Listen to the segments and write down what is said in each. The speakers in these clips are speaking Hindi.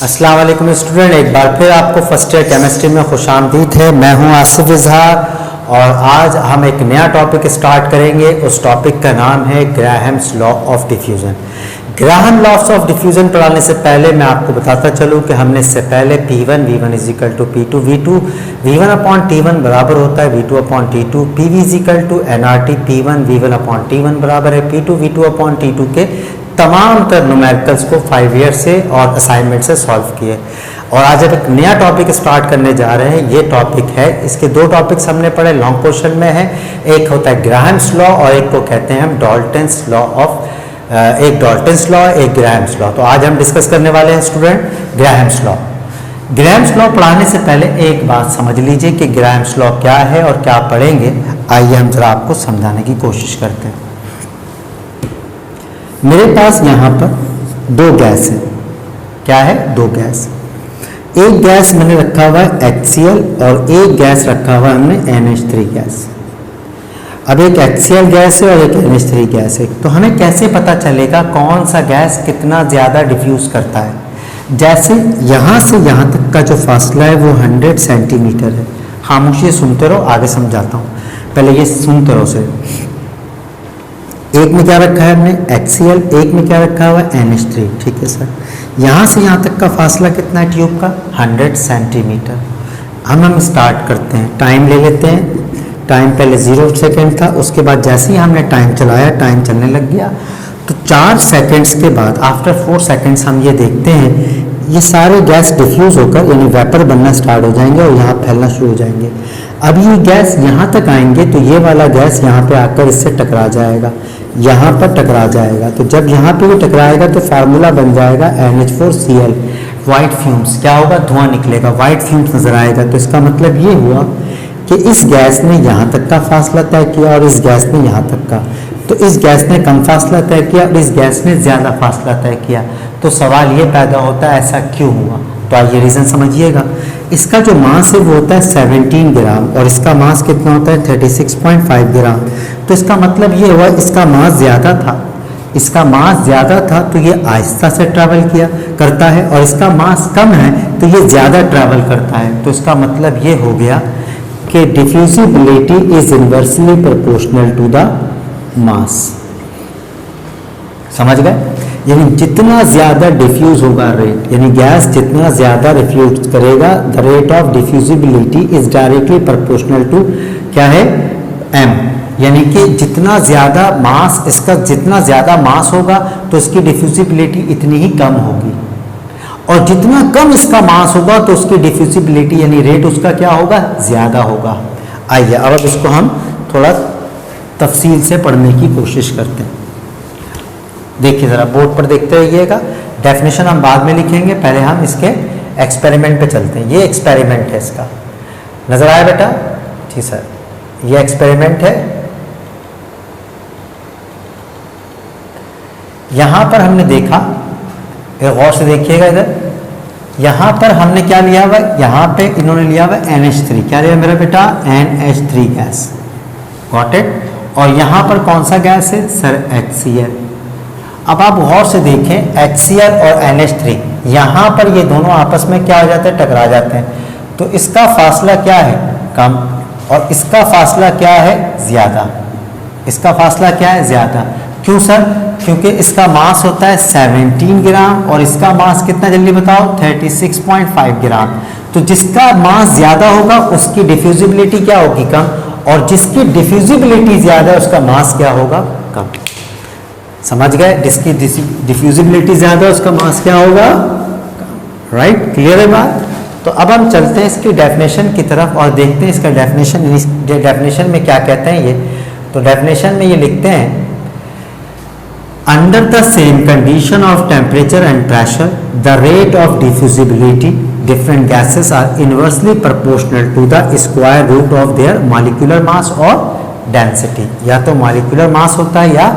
अस्सलाम वालेकुम स्टूडेंट, एक बार फिर आपको फर्स्ट ईयर केमिस्ट्री में खुशामदीद है। मैं हूं आसिफ इजहार और आज हम एक नया टॉपिक स्टार्ट करेंगे। उस टॉपिक का नाम है Graham's law of diffusion. Graham loss of diffusion पढ़ाने से पहले मैं आपको बताता चलूं कि हमने इससे पहले P1 V1 is equal to P2 V2 V1 upon T1 बराबर होता है V2 upon T2 PV is equal to NRT P1 V1 upon T1 बराबर है P2 V2 अपॉन T2 के तमाम तर न्यूमेरिकल्स को 5 ईयर से और असाइनमेंट से सॉल्व किए। और आज अब एक नया टॉपिक स्टार्ट करने जा रहे हैं। ये टॉपिक है, इसके दो टॉपिक्स हमने पढ़े, लॉन्ग पोर्शन में है। एक होता है ग्राहम्स लॉ और एक को कहते हैं हम डाल्टन्स लॉ ऑफ, एक डाल्टन्स लॉ एक ग्राहम्स लॉ। तो आज हम डिस्कस करने वाले हैं student Graham's law. Graham's law पढ़ाने से पहले एक बात समझ लीजिए कि ग्राहम्स लॉ क्या है और क्या पढ़ेंगे। आइए हम जरा आपको समझाने की कोशिश करते हैं। मेरे पास यहाँ पर दो गैस है। क्या है? दो गैस। एक गैस मैंने रखा हुआ है HCl और एक गैस रखा हुआ है हमने NH3 गैस। अब एक HCl गैस है और एक NH3 गैस है, तो हमें कैसे पता चलेगा कौन सा गैस कितना ज़्यादा डिफ्यूज़ करता है? जैसे यहाँ से यहाँ तक का जो फासला है वो 100 सेंटीमीटर है। खामोशी सुनते रहो, आगे समझाता हूँ। पहले ये सुनते रहो से। एक में क्या रखा है हमने HCl, एक में क्या रखा हुआ है NH3। ठीक है सर। यहाँ से यहाँ तक का फासला कितना है ट्यूब का? 100 सेंटीमीटर। हम स्टार्ट करते हैं, टाइम ले लेते हैं। टाइम पहले 0 सेकेंड था, उसके बाद जैसे ही हमने टाइम चलाया, टाइम चलने लग गया। तो 4 सेकेंड्स के बाद आफ्टर 4 सेकेंड्स हम ये देखते हैं ये सारे गैस डिफ्यूज़ होकर यानी वेपर बनना स्टार्ट हो जाएंगे और यहाँ फैलना शुरू हो जाएंगे। अब ये गैस यहाँ तक आएंगे तो ये वाला गैस यहाँ पे आकर इससे टकरा जाएगा, यहाँ पर टकरा जाएगा। तो जब यहाँ पे भी टकराएगा तो फार्मूला बन जाएगा NH4Cl। वाइट फ्यूम्स क्या होगा? धुआं निकलेगा, वाइट फ्यूम्स नजर आएगा। तो इसका मतलब ये हुआ कि इस गैस ने यहाँ तक का फासला तय किया और इस गैस ने यहाँ तक का। तो इस गैस ने कम फासला तय किया और इस गैस ने ज़्यादा फासला तय किया। तो सवाल ये पैदा होता है ऐसा क्यों हुआ? तो आइए रीज़न समझिएगा। इसका जो मास है वो होता है 17 ग्राम और इसका मास कितना होता है 36.5 ग्राम। तो इसका मतलब ये हुआ इसका मास ज़्यादा था, इसका मास ज़्यादा था तो ये आहिस्ता से ट्रैवल किया करता है और इसका मास कम है तो ये ज़्यादा ट्रैवल करता है। तो इसका मतलब ये हो गया कि diffusibility is inversely proportional to the mass. समझ गए? यानी जितना ज़्यादा डिफ्यूज़ होगा रेट, यानी गैस जितना ज़्यादा डिफ्यूज करेगा, the rate of diffusibility is directly proportional to क्या है? m। यानी कि जितना ज़्यादा मास, इसका जितना ज़्यादा मास होगा तो इसकी डिफ्यूजिबिलिटी इतनी ही कम होगी और जितना कम इसका मास होगा तो उसकी डिफ्यूजिबिलिटी यानी रेट उसका क्या होगा? ज़्यादा होगा। आइए अब इसको हम थोड़ा तफसील से पढ़ने की कोशिश करते हैं। देखिए ज़रा बोर्ड पर देखते रहिएगा। डेफिनेशन हम बाद में लिखेंगे, पहले हम इसके एक्सपेरिमेंट पे चलते हैं। ये एक्सपेरिमेंट है, इसका नज़र आया बेटा? जी सर, ये एक्सपेरिमेंट है। यहाँ पर हमने देखा, गौर से देखिएगा इधर, यहाँ पर हमने क्या लिया हुआ है? यहाँ पे इन्होंने लिया हुआ है NH3। क्या लिया मेरा बेटा? NH3 gas. Got it? और यहाँ पर कौन सा गैस है सर? HCl। अब आप गौर से देखें, HCl और NH3 यहाँ पर ये दोनों आपस में क्या हो जाते हैं? टकरा जाते हैं। तो इसका फासला क्या है? कम, और इसका फासला क्या है? ज़्यादा। इसका फासला क्या है? ज़्यादा। क्यों सर? क्योंकि इसका मास होता है 17 ग्राम और इसका मास कितना जल्दी बताओ? 36.5 ग्राम। तो जिसका मास ज़्यादा होगा उसकी डिफ्यूजिबिलिटी क्या होगी? कम, और जिसकी डिफ्यूजिबिलिटी ज़्यादा है उसका मास क्या होगा? कम। समझ गए? जिसकी डिफ्यूजिबिलिटी ज़्यादा है उसका मास क्या होगा? कम। राइट? क्लियर है बात? तो अब हम चलते हैं इसकी डेफिनेशन की तरफ और देखते हैं इसका डेफिनेशन में क्या कहते हैं ये। तो डेफिनेशन में ये लिखते हैं, under the same condition of temperature and pressure the rate of diffusibility different gases are inversely proportional to the square root of their molecular mass और डेंसिटी। या तो मॉलिक्यूलर मास होता है या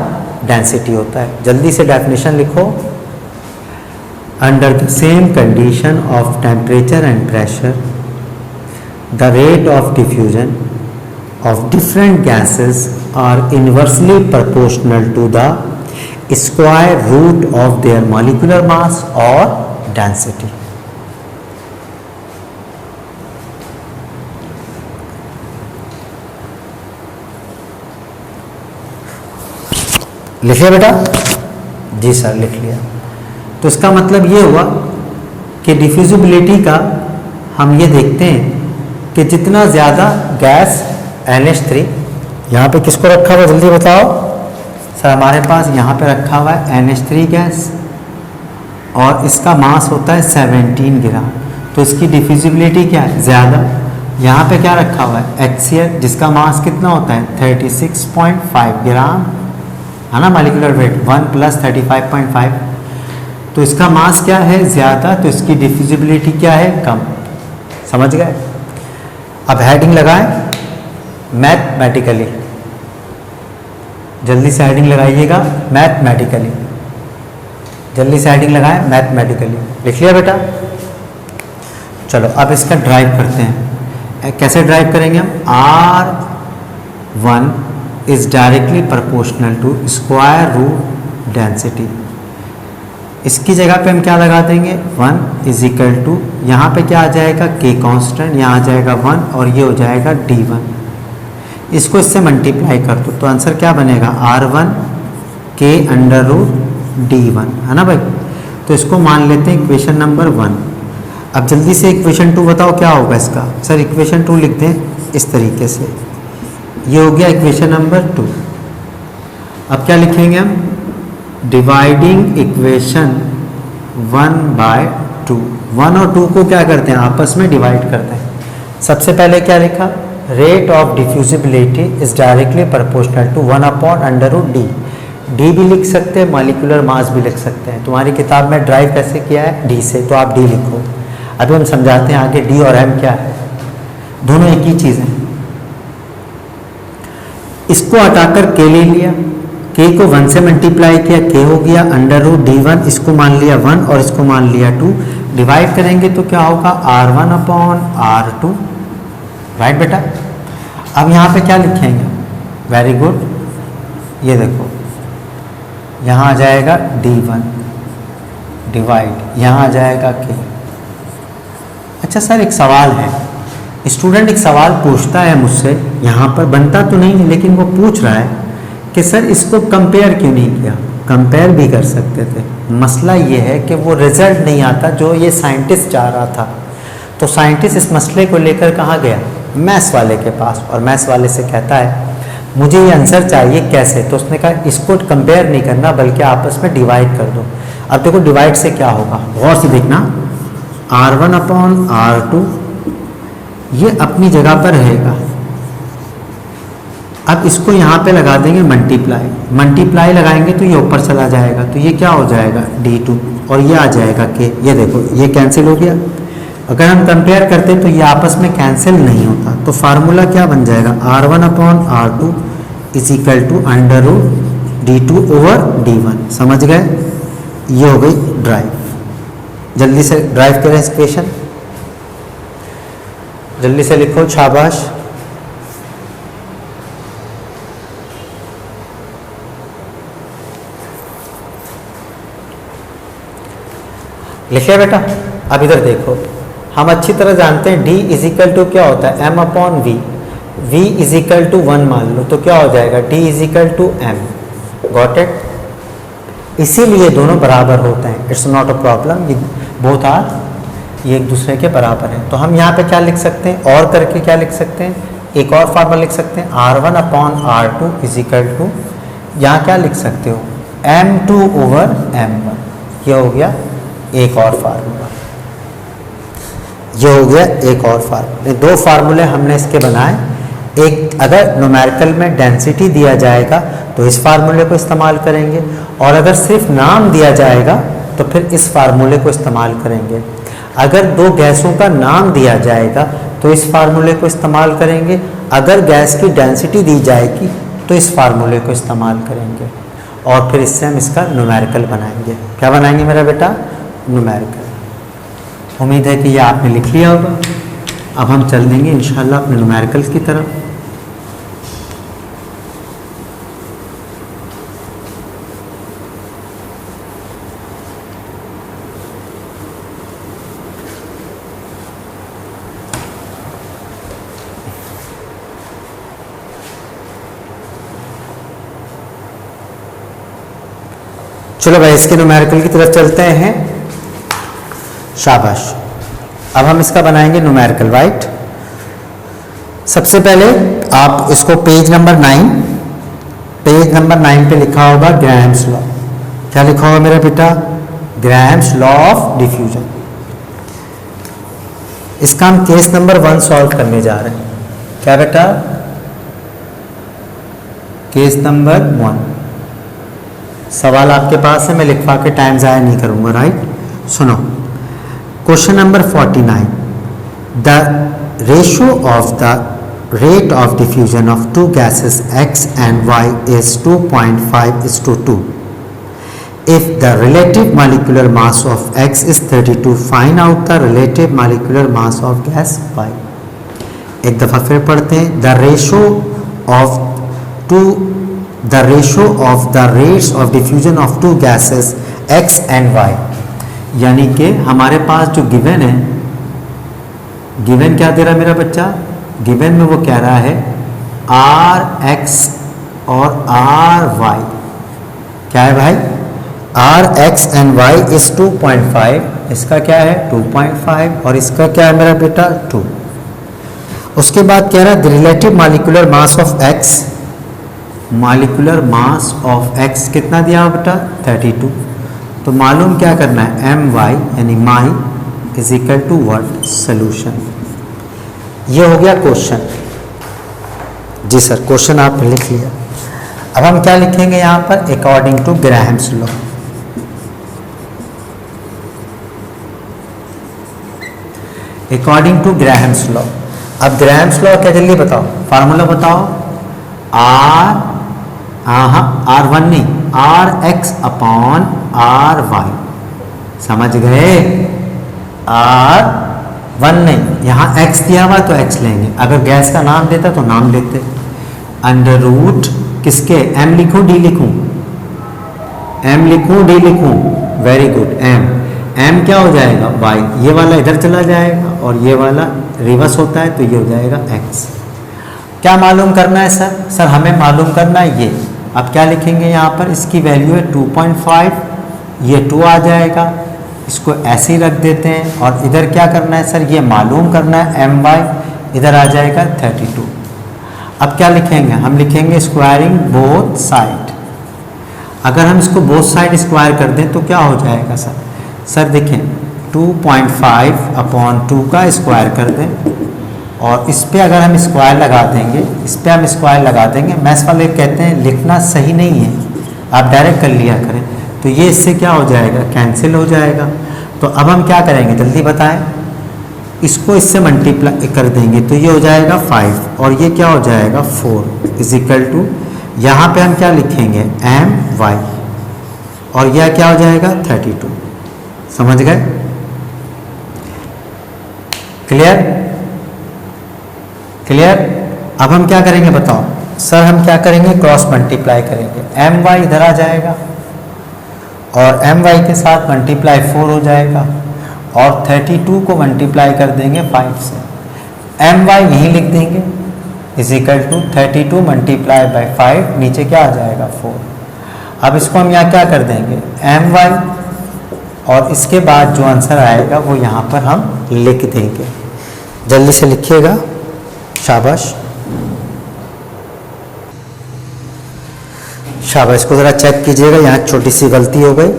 डेंसिटी होता है। जल्दी से डेफिनेशन लिखो। Under the same condition of temperature and pressure, the rate of diffusion of different gases are inversely proportional to the square root of their molecular mass or density। लिख लिया बेटा? जी सर लिख लिया। तो इसका मतलब ये हुआ कि डिफ्यूजिबिलिटी का हम ये देखते हैं कि जितना ज़्यादा गैस NH3, यहाँ पे किसको रखा हुआ जल्दी बताओ सर? हमारे पास यहाँ पे रखा हुआ है NH3 गैस और इसका मास होता है 17 ग्राम, तो इसकी डिफ्यूजिबिलिटी क्या है? ज़्यादा। यहाँ पे क्या रखा हुआ है? HCl जिसका मास कितना होता है? 36.5 ग्राम, है ना? मॉलिक्यूलर वेट 1 + 35.5, तो इसका मास क्या है? ज़्यादा, तो इसकी डिफ्यूजिबिलिटी क्या है? कम। समझ गए? अब हेडिंग लगाएं मैथमेटिकली, जल्दी से हेडिंग लगाइएगा मैथमेटिकली, जल्दी से हेडिंग लगाएं मैथमेटिकली। लिख लिया बेटा? चलो अब इसका ड्राइव करते हैं। कैसे ड्राइव करेंगे हम? R1 is directly proportional to square root density. इसकी जगह पे हम क्या लगा देंगे? 1 इज इक्वल टू, यहाँ पे क्या आ जाएगा? K कांस्टेंट, यहाँ आ जाएगा 1 और ये हो जाएगा D1। इसको इससे मल्टीप्लाई कर दो तो आंसर क्या बनेगा? R1 K √ D1, है ना भाई? तो इसको मान लेते हैं इक्वेशन नंबर 1। अब जल्दी से इक्वेशन 2 बताओ क्या होगा इसका? सर इक्वेशन 2 लिख दें इस तरीके से, ये हो गया इक्वेशन नंबर 2। अब क्या लिखेंगे हम? Dividing equation 1/2। 1 और 2 को क्या करते हैं? आपस में डिवाइड करते हैं। सबसे पहले क्या लिखा? Rate of diffusibility is directly proportional to 1/√D। D भी लिख सकते हैं, मॉलिक्यूलर मास भी लिख सकते हैं। तुम्हारी किताब में ड्राइव कैसे किया है? डी से, तो आप डी लिखो। अभी हम समझाते हैं आगे डी और एम क्या है, दोनों एक ही चीज़ है। इसको हटाकर के ले लिया, के को 1 से मल्टीप्लाई किया, के हो गया √D1, इसको मान लिया 1 और इसको मान लिया 2। डिवाइड करेंगे तो क्या होगा? R1/R2, राइट बेटा? अब यहाँ पे क्या लिखेंगे? वेरी गुड, ये देखो यहाँ आ जाएगा D1 डिवाइड, यहाँ आ जाएगा के। अच्छा सर एक सवाल है, स्टूडेंट एक सवाल पूछता है मुझसे, यहाँ पर बनता तो नहीं है लेकिन वो पूछ रहा है कि सर इसको कंपेयर क्यों नहीं किया? कंपेयर भी कर सकते थे, मसला ये है कि वो रिजल्ट नहीं आता जो ये साइंटिस्ट चाह रहा था। तो साइंटिस्ट इस मसले को लेकर कहाँ गया? मैथ्स वाले के पास, और मैथ्स वाले से कहता है मुझे ये आंसर चाहिए कैसे? तो उसने कहा इसको कंपेयर नहीं करना बल्कि आपस में डिवाइड कर दो। अब देखो डिवाइड से क्या होगा, गौर से देखना। R1/R2 ये अपनी जगह पर रहेगा। अब इसको यहाँ पे लगा देंगे मल्टीप्लाई, मल्टीप्लाई लगाएंगे तो ये ऊपर चला जाएगा, तो ये क्या हो जाएगा? D2 और ये आ जाएगा K। ये देखो ये कैंसिल हो गया। अगर हम कंपेयर करते तो ये आपस में कैंसिल नहीं होता, तो फार्मूला क्या बन जाएगा? R1/R2 is equal to √D2/D1। समझ गए? ये हो गई ड्राइव। जल्दी से ड्राइव करें इस इक्वेशन, जल्दी से लिखो, शाबाश। लिखे बेटा? अब इधर देखो, हम अच्छी तरह जानते हैं D इज इक्वल टू क्या होता है? M/V। V is equal to 1 मान लो तो क्या हो जाएगा? D is equal to M। Got it? इसीलिए दोनों बराबर होते हैं, इट्स नॉट अ प्रॉब्लम, ये बोथ आर, ये एक दूसरे के बराबर है। तो हम यहाँ पे क्या लिख सकते हैं? और करके क्या लिख सकते हैं? एक और फार्मूला लिख सकते हैं, R1/R2 इज इक्वल टू, यहाँ क्या लिख सकते हो? M2/M1। ये हो गया एक और फार्मूला, ये हो गया एक और फार्मूला। दो फार्मूले हमने इसके बनाए। एक अगर न्यूमेरिकल में डेंसिटी दिया जाएगा तो इस फार्मूले को इस्तेमाल करेंगे, और अगर सिर्फ नाम दिया जाएगा तो फिर इस फार्मूले को इस्तेमाल करेंगे। अगर दो गैसों का नाम दिया जाएगा तो इस फार्मूले को इस्तेमाल करेंगे। अगर गैस की डेंसिटी दी जाएगी तो इस फार्मूले को इस्तेमाल करेंगे, और फिर इससे हम इसका न्यूमेरिकल बनाएंगे। क्या बनाएंगे मेरा बेटा? न्यूमेरिकल। उम्मीद है कि ये आपने लिख लिया होगा। अब हम चल देंगे इंशाल्लाह अपने न्यूमेरिकल्स की तरफ। चलो भाई इसके न्यूमेरिकल की तरफ चलते हैं। शाबाश, अब हम इसका बनाएंगे न्यूमेरिकल, राइट। सबसे पहले आप इसको पेज नंबर 9 पे लिखा होगा ग्राहम्स लॉ। क्या लिखा होगा मेरा बेटा? Graham's law of diffusion. इसका हम केस नंबर 1 सॉल्व करने जा रहे हैं। क्या बेटा? Case number 1। सवाल आपके पास है, मैं लिखवा के टाइम ज़ाया नहीं करूंगा, राइट। सुनो, question number 49, the ratio of the rate of diffusion of two gases X and Y is 2.5:2. If the relative molecular mass of X is 32, find out the relative molecular mass of gas Y. एक दफ़ा फिर पढ़ते हैं। The ratio of the rates of diffusion of two gases X and Y, यानी कि हमारे पास जो गिवन है, गिवन क्या दे रहा है मेरा बच्चा? गिवन में वो कह रहा है Rx और Ry। क्या है भाई? Rx and Y is 2.5, इसका क्या है 2.5 और इसका क्या है मेरा बेटा 2। उसके बाद कह रहा है the relative molecular mass of X, molecular mass of X कितना दिया हो बेटा? 32। तो मालूम क्या करना है? My यानी my is equal to what? Solution. ये हो गया क्वेश्चन। जी सर, क्वेश्चन आप लिख लिया। अब हम क्या लिखेंगे यहाँ पर? According to Graham's law. According to Graham's law. अब ग्राहम्स लॉ क्या? जल्दी बताओ, फार्मूला बताओ। R1 नहीं, Rx अपॉन Ry। समझ गए? R1 नहीं, यहाँ x दिया हुआ तो x लेंगे। अगर गैस का नाम देता तो नाम लेते। अंडर रूट किसके? m लिखूं d लिखूं? m लिखूं d लिखूं? वेरी गुड, m क्या हो जाएगा? y। ये वाला इधर चला जाएगा और ये वाला रिवर्स होता है तो ये हो जाएगा x। क्या मालूम करना है सर? सर हमें मालूम करना है ये। अब क्या लिखेंगे यहाँ पर? इसकी वैल्यू है 2.5, ये 2 आ जाएगा, इसको ऐसे ही रख देते हैं। और इधर क्या करना है सर? ये मालूम करना है My, इधर आ जाएगा 32। अब क्या लिखेंगे? हम लिखेंगे स्क्वायरिंग बोथ साइड। अगर हम इसको बोथ साइड स्क्वायर कर दें तो क्या हो जाएगा सर? सर देखें, 2.5 अपॉन 2 का स्क्वायर कर दें और इस पर अगर हम स्क्वायर लगा देंगे, इस पर हम स्क्वायर लगा देंगे। मैथ्स वाले कहते हैं लिखना सही नहीं है, आप डायरेक्ट कर लिया करें। तो ये इससे क्या हो जाएगा? कैंसिल हो जाएगा। तो अब हम क्या करेंगे? जल्दी बताएं। इसको इससे मल्टीप्लाई कर देंगे तो ये हो जाएगा 5 और ये क्या हो जाएगा 4 इज इक्वल टू, यहाँ पे हम क्या लिखेंगे? My और यह क्या हो जाएगा 32। समझ गए? क्लियर? क्लियर? अब हम क्या करेंगे बताओ? सर हम क्या करेंगे? क्रॉस मल्टीप्लाई करेंगे। My इधर आ जाएगा और My के साथ मल्टीप्लाई 4 हो जाएगा और 32 को मल्टीप्लाई कर देंगे 5 से। My यहीं लिख देंगे is equal to 32 multiply by 5, नीचे क्या आ जाएगा 4। अब इसको हम यहाँ क्या कर देंगे? My और इसके बाद जो आंसर आएगा वो यहाँ पर हम लिख देंगे। जल्दी से लिखिएगा, शाबाश शाबाश। इसको ज़रा चेक कीजिएगा, यहाँ छोटी सी गलती हो गई।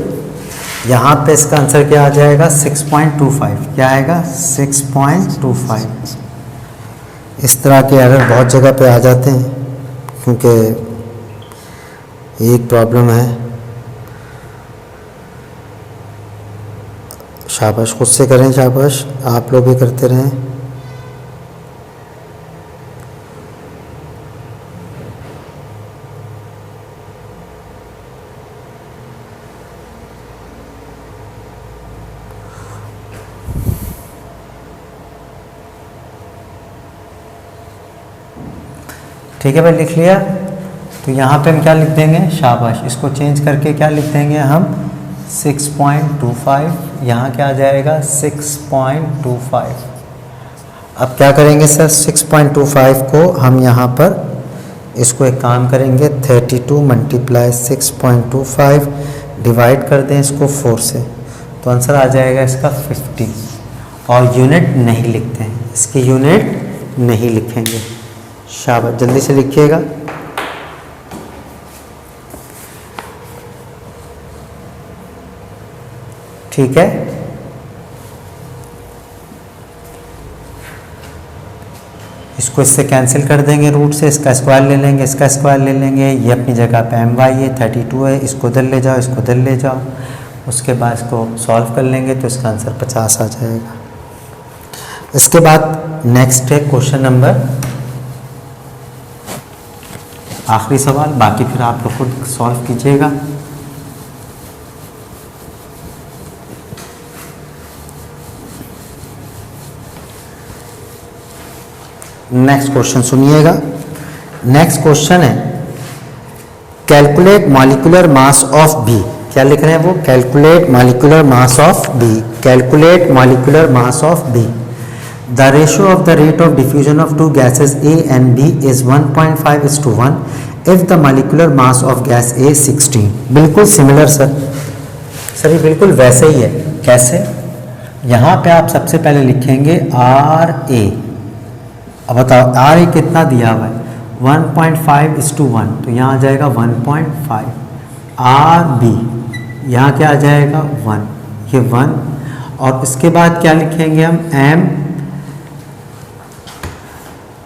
यहाँ पे इसका आंसर क्या आ जाएगा? 6.25। क्या आएगा? 6.25। इस तरह के एरर बहुत जगह पे आ जाते हैं क्योंकि एक प्रॉब्लम है। शाबाश, खुद से करें, शाबाश, आप लोग भी करते रहें। ठीक है भाई, लिख लिया। तो यहाँ पे हम क्या लिख देंगे? शाबाश, इसको चेंज करके क्या लिख देंगे हम? 6.25। यहाँ क्या आ जाएगा? 6.25। अब क्या करेंगे सर? 6.25 को हम यहाँ पर इसको एक काम करेंगे, 32 मल्टीप्लाई 6.25 डिवाइड कर दें इसको 4 से, तो आंसर आ जाएगा इसका 50। और यूनिट नहीं लिखते हैं, इसकी यूनिट नहीं लिखेंगे। शाबाश, जल्दी से लिखिएगा। ठीक है, इसको इससे कैंसिल कर देंगे रूट से, इसका स्क्वायर ले लेंगे, इसका स्क्वायर ले लेंगे, ये अपनी जगह पे my है, 32 है, इसको इधर ले जाओ, इसको इधर ले जाओ, उसके बाद इसको सॉल्व कर लेंगे तो इसका आंसर 50 आ जाएगा। इसके बाद नेक्स्ट है क्वेश्चन नंबर, आखिरी सवाल, बाकी फिर आप लोग खुद सॉल्व कीजिएगा। नेक्स्ट क्वेश्चन सुनिएगा। नेक्स्ट क्वेश्चन है calculate molecular mass of B. क्या लिख रहे हैं वो? Calculate molecular mass of B. Calculate molecular mass of B. The ratio of the rate of diffusion of two gases A and B is 1.5:1 if the molecular mass of gas A 16। बिल्कुल सिमिलर सर, ये बिल्कुल वैसे ही है। कैसे? यहाँ पे आप सबसे पहले लिखेंगे आर ए। अब बताओ आर ए कितना दिया हुआ है? 1.5:1, तो यहाँ आ जाएगा 1.5। आर बी यहाँ क्या आ जाएगा? 1, ये 1। और इसके बाद क्या लिखेंगे हम? M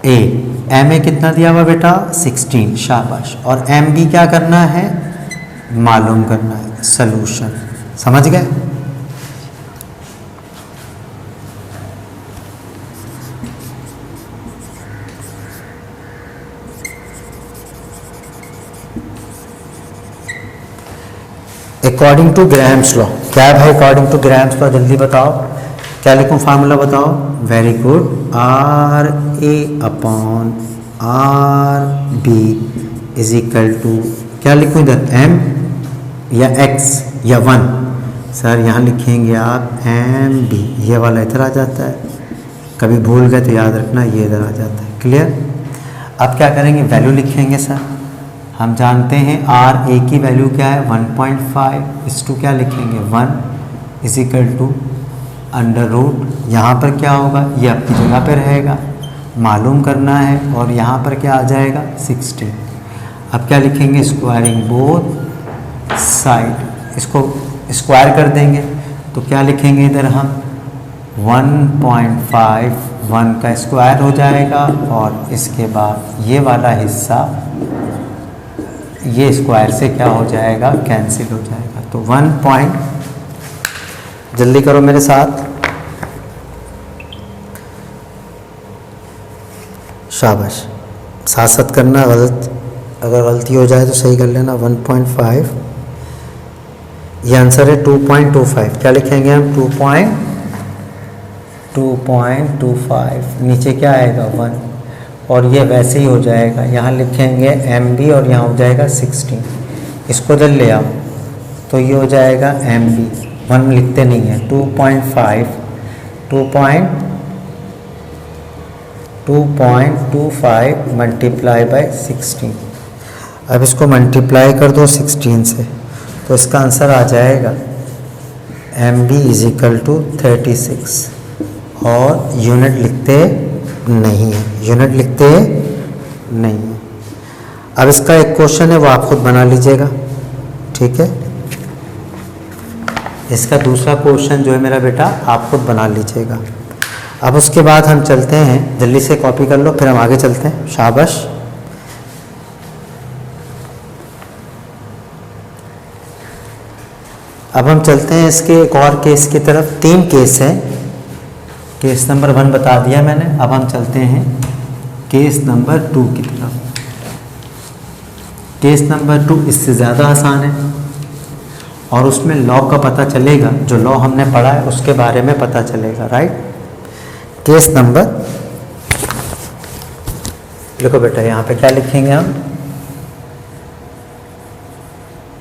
A. एम ए कितना दिया हुआ बेटा? 16। शाबाश। और एम बी क्या करना है? मालूम करना है, सॉल्यूशन। समझ गए? According to Graham's law. क्या है भाई अकॉर्डिंग टू ग्राहम्स लॉ? जल्दी बताओ, क्या लिखूं? फार्मूला बताओ। Very good. R A upon R B is equal to, क्या लिखूं इधर? एम या एक्स या 1? सर यहाँ लिखेंगे आप एम बी, ये वाला इधर आ जाता है, कभी भूल गए तो याद रखना ये इधर आ जाता है। क्लियर? अब क्या करेंगे? वैल्यू लिखेंगे सर। हम जानते हैं आर ए की वैल्यू क्या है? 1.5 इस टू क्या लिखेंगे? 1 is equal to under root, यहाँ पर क्या होगा? ये आपकी जगह पे रहेगा, मालूम करना है। और यहाँ पर क्या आ जाएगा? 16। अब क्या लिखेंगे? स्क्वायरिंग बोथ साइड, इसको स्क्वायर कर देंगे तो क्या लिखेंगे इधर हम? 1.5, 1 का स्क्वायर हो जाएगा और इसके बाद ये वाला हिस्सा ये स्क्वायर से क्या हो जाएगा? कैंसिल हो जाएगा। तो 1. जल्दी करो मेरे साथ, शाबाश। साथ साथ करना, अगर गलती हो जाए तो सही कर लेना। 1.5, ये आंसर है 2.25। क्या लिखेंगे हम? 2.25। नीचे क्या आएगा? 1। और ये वैसे ही हो जाएगा, यहाँ लिखेंगे एम बी और यहाँ हो जाएगा 16। इसको इधर ले आओ तो ये हो जाएगा एम बी, 1 लिखते नहीं है। 2.25 मल्टीप्लाई बाय 16। अब इसको मल्टीप्लाई कर दो 16 से, तो इसका आंसर आ जाएगा M B is equal to 36। और यूनिट लिखते नहीं है, यूनिट लिखते नहीं है। अब इसका एक क्वेश्चन है वो आप खुद बना लीजिएगा, ठीक है? इसका दूसरा क्वेश्चन जो है मेरा बेटा आप खुद बना लीजिएगा। अब उसके बाद हम चलते हैं, जल्दी से कॉपी कर लो फिर हम आगे चलते हैं। शाबाश। अब हम चलते हैं इसके एक और केस की तरफ। 3 केस हैं। केस नंबर 1 बता दिया मैंने, अब हम चलते हैं केस नंबर 2 की तरफ। केस नंबर 2 इससे ज़्यादा आसान है और उसमें लॉ का पता चलेगा, जो लॉ हमने पढ़ा है उसके बारे में पता चलेगा, राइट? केस नंबर, देखो बेटा यहाँ पे क्या लिखेंगे हम?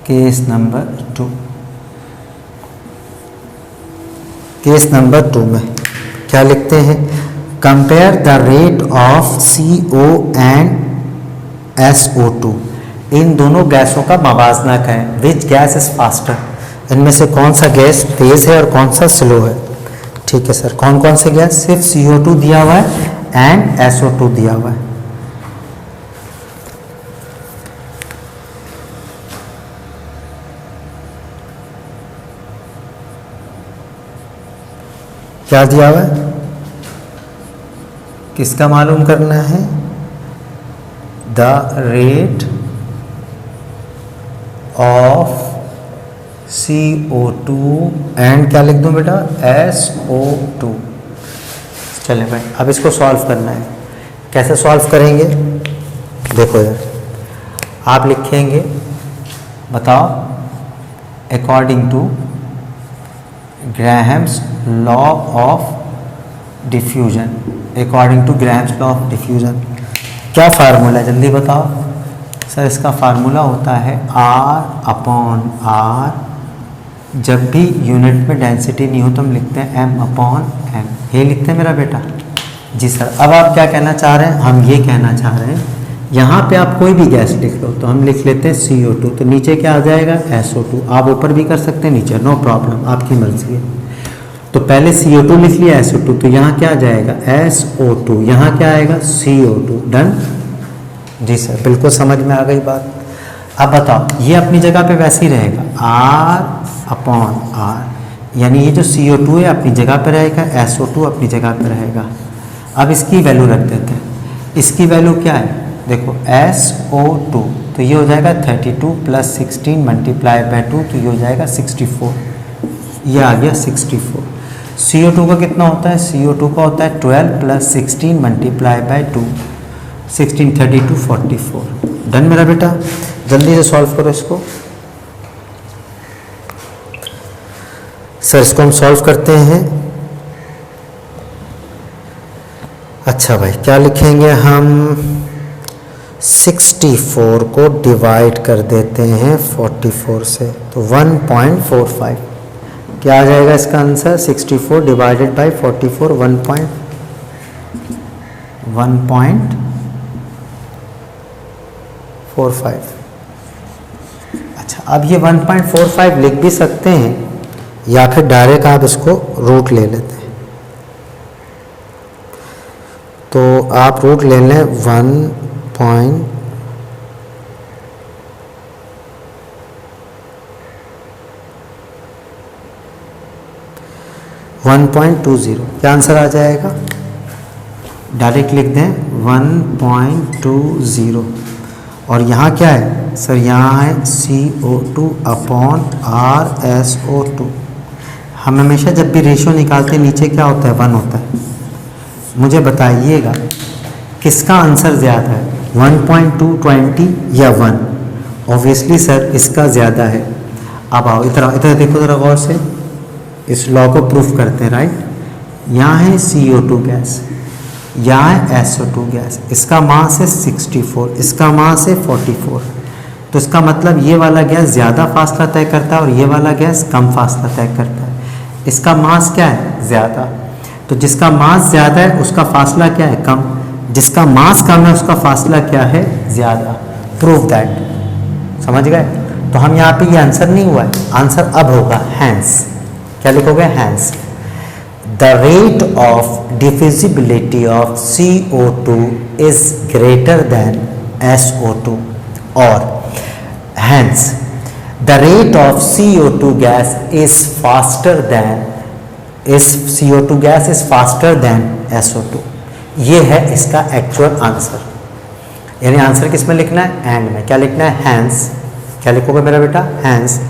Case number 2। केस नंबर 2 में क्या लिखते हैं? Compare the rate of CO and SO2 इन दोनों गैसों का मवाजना करें, विच गैस इज फास्टर, इनमें से कौन सा गैस तेज है और कौन सा स्लो है। ठीक है सर, कौन कौन से गैस, सिर्फ CO2 दिया हुआ है एंड SO2 दिया हुआ है। क्या दिया हुआ है, किसका मालूम करना है, the rate of CO2 and क्या लिख दूं बेटा, SO2। चलें भाई, अब इसको सॉल्व करना है। कैसे सॉल्व करेंगे, देखो यार, आप लिखेंगे, बताओ, according to Graham's law of diffusion, according to Graham's law of diffusion क्या फार्मूला है, जल्दी बताओ सर। इसका फार्मूला होता है R/R, जब भी यूनिट में डेंसिटी नहीं हो तो हम लिखते हैं M/M, ये लिखते हैं मेरा बेटा। जी सर, अब आप क्या कहना चाह रहे हैं, हम ये कहना चाह रहे हैं, यहाँ पे आप कोई भी गैस लिख लो, तो हम लिख लेते हैं CO2, तो नीचे क्या आ जाएगा, SO2। आप ऊपर भी कर सकते हैं, नीचे, नो प्रॉब्लम, आपकी मर्जी है। तो पहले CO2 लिख लिया, SO2, तो यहाँ क्या आ जाएगा, SO2, यहाँ क्या आएगा, CO2। डन। जी सर, बिल्कुल समझ में आ गई बात। अब बताओ, ये अपनी जगह पे वैसे ही रहेगा, R/R, यानी ये जो CO2 है अपनी जगह पे रहेगा, SO2 अपनी जगह पे रहेगा। अब इसकी वैल्यू रख देते हैं, इसकी वैल्यू क्या है, देखो SO2, तो ये हो जाएगा 32 + 16 × 2, तो ये हो जाएगा 64, ये आ गया 64। CO2 का कितना होता है, CO2 का होता है 12 + 16 × 2, 16, 32, 44। डन मेरा बेटा, जल्दी से सॉल्व करो इसको। सर इसको हम सॉल्व करते हैं। अच्छा भाई, क्या लिखेंगे हम, 64 को डिवाइड कर देते हैं 44 से, तो 1.45 क्या आ जाएगा इसका आंसर, 64 डिवाइडेड बाई 44, 1.45। अच्छा, अब ये 1.45 लिख भी सकते हैं, या फिर डायरेक्ट आप इसको रूट ले लेते हैं। तो आप रूट ले लें 1.20, क्या आंसर आ जाएगा, डायरेक्ट लिख दें 1.20। और यहाँ क्या है सर, यहाँ है CO2/RSO2। हम हमेशा जब भी रेशियो निकालते हैं नीचे क्या होता है, 1 होता है। मुझे बताइएगा किसका आंसर ज़्यादा है, 1.220 या 1। ऑब्वियसली सर इसका ज़्यादा है। अब आओ इधर इधर देखो ज़रा गौर से, इस लॉ को प्रूफ करते हैं, राइट। यहाँ है CO2 गैस, यहाँ है SO2 गैस, इसका मास है 64, इसका मास है 44। तो इसका मतलब ये वाला गैस ज़्यादा फासला तय करता है और ये वाला गैस कम फासला तय करता है। इसका मास क्या है, ज़्यादा, तो जिसका मास ज़्यादा है उसका फासला क्या है, कम, जिसका मास कम है उसका फासला क्या है, ज़्यादा। प्रूफ दैट, समझ गए। तो हम यहाँ पे ये आंसर नहीं हुआ है, आंसर अब होगा हैंस। क्या लिखोगे, hence. The rate of diffusibility of CO2 is greater than SO2, और hence the rate of CO2 gas is faster than SO2। ये है इसका एक्चुअल आंसर। यानी आंसर किस में लिखना है, एंड में। क्या लिखना है, हैंस। क्या लिखोगे मेरा बेटा, hence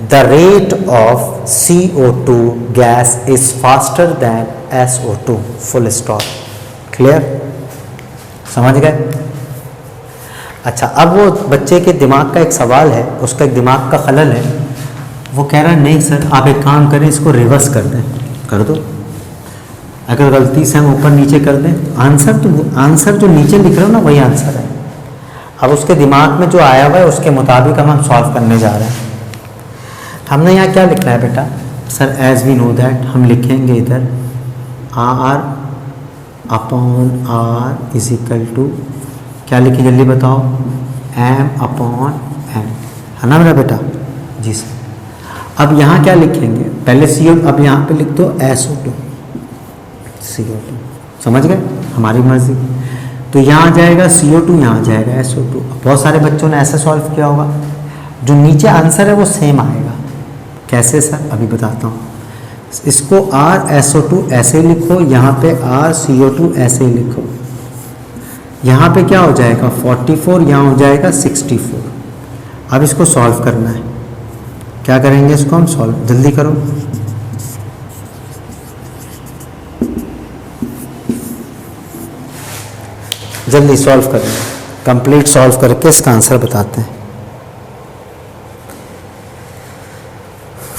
the rate of CO2 gas is faster than SO2, full stop. Clear, समझ गए। अच्छा, अब वो बच्चे के दिमाग का एक सवाल है, उसका एक दिमाग का खलल है। वो कह रहा है नहीं सर आप एक काम करें, इसको रिवर्स कर दें। कर दो, अगर गलती से हम ऊपर नीचे कर दें, आंसर जो नीचे लिख रहे हो ना वही आंसर है। अब उसके दिमाग में जो आया हुआ है उसके मुताबिक हम सॉल्व करने जा रहे हैं। हमने यहाँ क्या लिखना है बेटा, sir as we know that हम लिखेंगे इधर R/R इज इक्वल टू, क्या लिखे जल्दी बताओ, m/n, है ना मेरा बेटा? जी सर। अब यहाँ क्या लिखेंगे? पहले CO, अब यहाँ पे लिख दो SO2, CO2, समझ गए? हमारी मर्जी। तो यहाँ आ जाएगा CO2, यहाँ आ जाएगा SO2। बहुत सारे बच्चों ने ऐसे सॉल्व किया होगा। जो नीचे आंसर है वो सेम आएगा। कैसे सर? अभी बताता हूँ। इसको RSO2 ऐसे लिखो, यहाँ पे RCO2 ऐसे ही लिखो। यहाँ पे क्या हो जाएगा? 44, यहाँ हो जाएगा 64। अब इसको सॉल्व करना है। क्या करेंगे इसको हम सॉल्व? जल्दी करो। जल्दी सॉल्व करें, कंप्लीट सॉल्व करके इसका आंसर बताते हैं।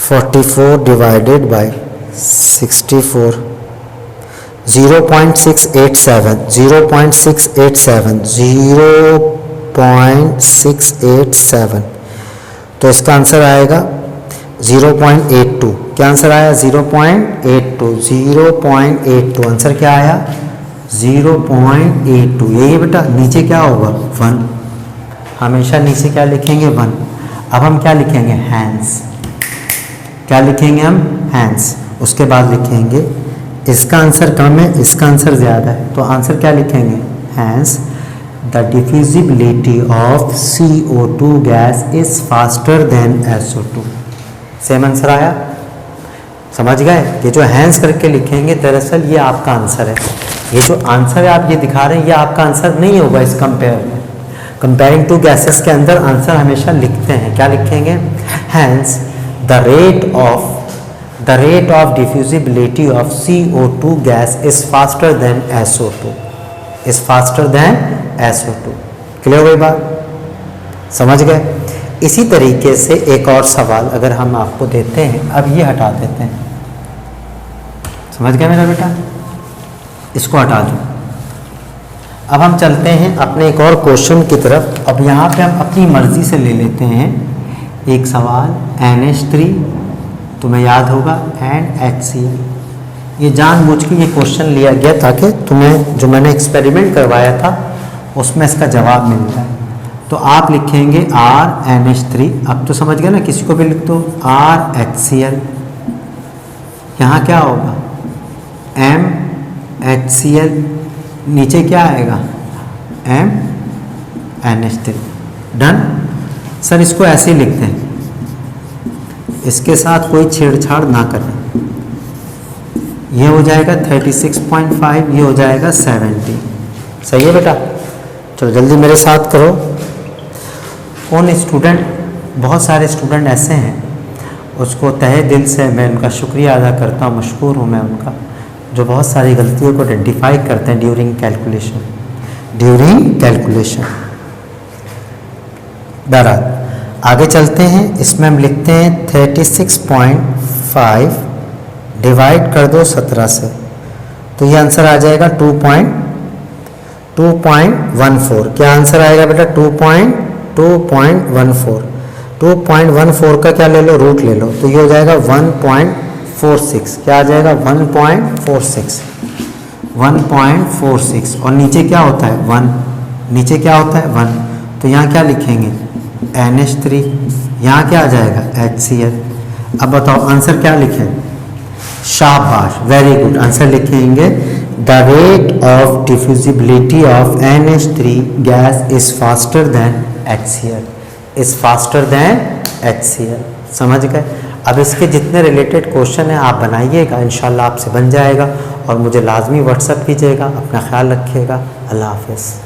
44 डिवाइडेड बाय 64, 0.687, 0.687, तो इसका आंसर आएगा 0.82। क्या आंसर आया? 0.82 आंसर क्या आया? 0.82। यही बेटा, नीचे क्या होगा? 1। हमेशा नीचे क्या लिखेंगे? 1। अब हम क्या लिखेंगे? हैंस। क्या लिखेंगे हम? हैंस। उसके बाद लिखेंगे इसका आंसर कम है, इसका आंसर ज़्यादा है, तो आंसर क्या लिखेंगे? Hence the diffusibility of CO2 gas is faster than SO2। Same answer आया? समझ गए? ये जो हैंस करके लिखेंगे दरअसल ये आपका आंसर है। ये जो आंसर है आप ये दिखा रहे हैं, ये आपका आंसर नहीं होगा इस कंपेयर में। कंपेयरिंग टू गैसेस के अंदर आंसर हमेशा लिखते हैं। क्या लिखेंगे? Hence the rate of diffusibility of CO2 gas is faster than SO2, is faster than SO2। Clear हो गई बात? समझ गए? इसी तरीके से एक और सवाल अगर हम आपको देते हैं, अब ये हटा देते हैं। समझ गए मेरा बेटा? इसको हटा दो। अब हम चलते हैं अपने एक और क्वेश्चन की तरफ। अब यहाँ पे हम अपनी मर्जी से ले लेते हैं एक सवाल। NH3 तुम्हें याद होगा एंड HCl। ये जानबूझ के ये क्वेश्चन लिया गया ताकि तुम्हें जो मैंने एक्सपेरिमेंट करवाया था उसमें इसका जवाब मिल जाए। तो आप लिखेंगे RNH3। अब तो समझ गए ना? किसी को भी लिख दो RHCl। यहाँ क्या होगा? MHCl। नीचे क्या आएगा? MNH3। डन। सर इसको ऐसे ही लिखते हैं, इसके साथ कोई छेड़छाड़ ना करें। ये हो जाएगा 36.5, ये हो जाएगा 70। सही है बेटा? चलो जल्दी मेरे साथ करो। उन स्टूडेंट, बहुत सारे स्टूडेंट ऐसे हैं, उसको तहे दिल से मैं उनका शुक्रिया अदा करता हूँ, मशकूर हूँ मैं उनका, जो बहुत सारी गलतियों को आइडेंटिफाई करते हैं ड्यूरिंग कैलकुलेशन। बहरहाल आगे चलते हैं। इसमें हम लिखते हैं 36.5 डिवाइड कर दो 17 से, तो ये आंसर आ जाएगा 2.14। क्या आंसर आएगा बेटा? 2.14। 2.14 का क्या ले लो? रूट ले लो, तो ये हो जाएगा 1.46। क्या आ जाएगा? 1.46। और नीचे क्या होता है? 1। नीचे क्या होता है? 1। तो यहाँ क्या लिखेंगे? NH3। यहाँ क्या आ जाएगा? HCl। अब बताओ आंसर क्या लिखें? शाबाश, वेरी गुड। आंसर लिखेंगे the rate of diffusibility of NH3 gas is faster then HCl, is faster then HCl। समझ गए? अब इसके जितने रिलेटेड क्वेश्चन हैं आप बनाइएगा, इंशाल्लाह आपसे बन जाएगा। और मुझे लाजमी व्हाट्सएप कीजिएगा। अपना ख्याल रखिएगा। अल्लाह हाफ़िज़।